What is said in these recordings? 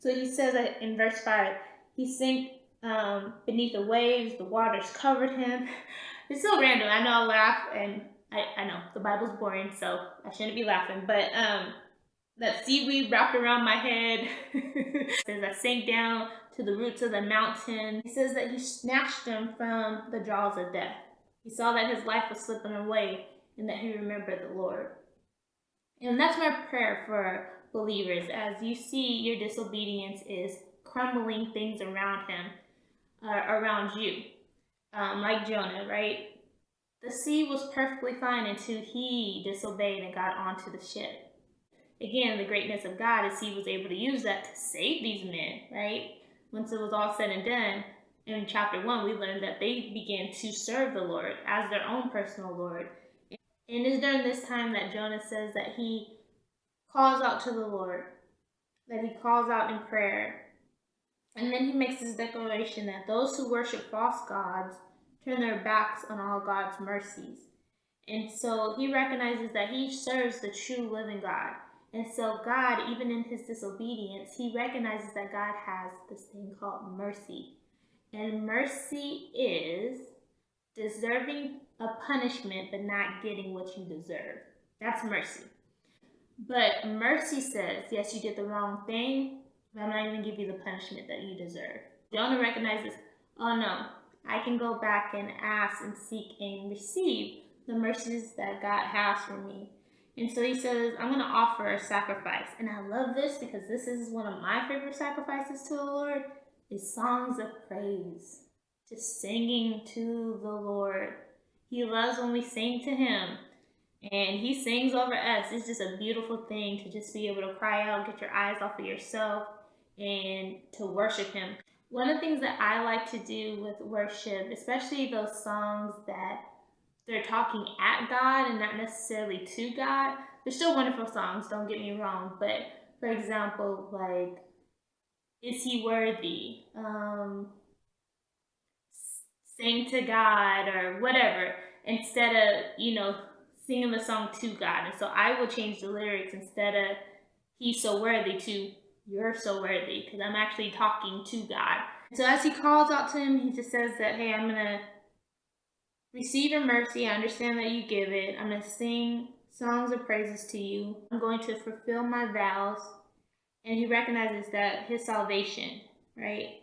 So he says that in verse 5, he sank beneath the waves, the waters covered him. It's so random. I know I'll laugh, and I know the Bible's boring, so I shouldn't be laughing. But that seaweed wrapped around my head. It says I sank down to the roots of the mountain. He says that he snatched him from the jaws of death. He saw that his life was slipping away and that he remembered the Lord. And that's my prayer for believers. As you see your disobedience is crumbling things around him, around you. Like Jonah, right? The sea was perfectly fine until he disobeyed and got onto the ship. Again, the greatness of God is he was able to use that to save these men, right? Once it was all said and done, in chapter 1, we learned that they began to serve the Lord as their own personal Lord. And it's during this time that Jonah says that he calls out to the Lord, that he calls out in prayer. And then he makes this declaration that those who worship false gods turn their backs on all God's mercies. And so he recognizes that he serves the true living God. And so God, even in his disobedience, he recognizes that God has this thing called mercy. And mercy is deserving a punishment but not getting what you deserve. That's mercy. But mercy says, yes, you did the wrong thing, but I'm not even going to give you the punishment that you deserve. Jonah recognizes, oh no, I can go back and ask and seek and receive the mercies that God has for me. And so he says, I'm going to offer a sacrifice. And I love this because this is one of my favorite sacrifices to the Lord, is songs of praise. Just singing to the Lord. He loves when we sing to him. And he sings over us. It's just a beautiful thing to just be able to cry out, get your eyes off of yourself, and to worship him. One of the things that I like to do with worship, especially those songs that they're talking at God and not necessarily to God, they're still wonderful songs, don't get me wrong. But for example, like, is he worthy? Sing to God or whatever, instead of, singing the song to God. And so I will change the lyrics instead of he's so worthy to you're so worthy, because I'm actually talking to God. So as he calls out to him, he just says that, hey, I'm going to receive your mercy. I understand that you give it. I'm going to sing songs of praises to you. I'm going to fulfill my vows. And he recognizes that his salvation, right?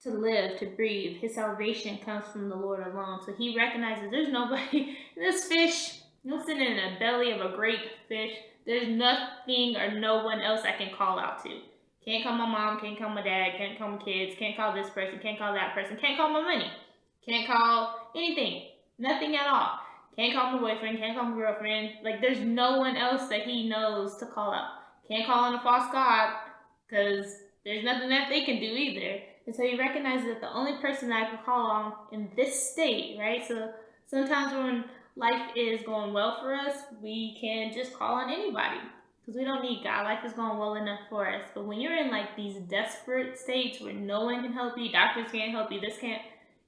To live, to breathe, his salvation comes from the Lord alone. So he recognizes there's nobody, this fish, sitting in the belly of a great fish, there's nothing or no one else I can call out to. Can't call my mom, can't call my dad, can't call my kids, can't call this person, can't call that person, can't call my money, can't call anything, nothing at all. Can't call my boyfriend, can't call my girlfriend. Like, there's no one else that he knows to call out. Can't call on a false god, because there's nothing that they can do either. And so he recognizes that the only person that I can call on in this state, right? So sometimes when life is going well for us, we can just call on anybody because we don't need God. Life is going well enough for us. But when you're in like these desperate states where no one can help you, doctors can't help you, this can't,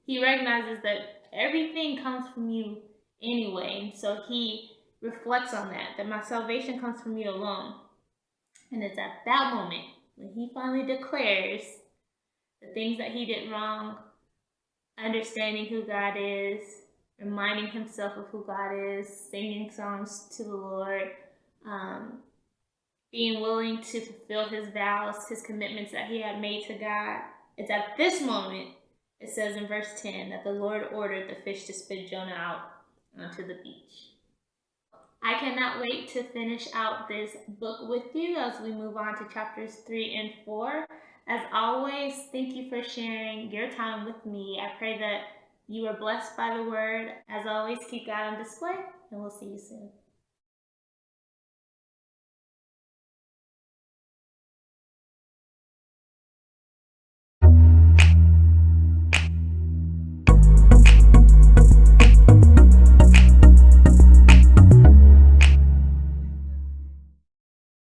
he recognizes that everything comes from you anyway. And so he reflects on that my salvation comes from you alone. And it's at that moment when he finally declares the things that he did wrong, understanding who God is, reminding himself of who God is, singing songs to the Lord, being willing to fulfill his vows, his commitments that he had made to God. It's at this moment, it says in verse 10, that the Lord ordered the fish to spit Jonah out onto the beach. I cannot wait to finish out this book with you as we move on to chapters 3 and 4. As always, thank you for sharing your time with me. I pray that you are blessed by the word. As always, keep God on display, and we'll see you soon.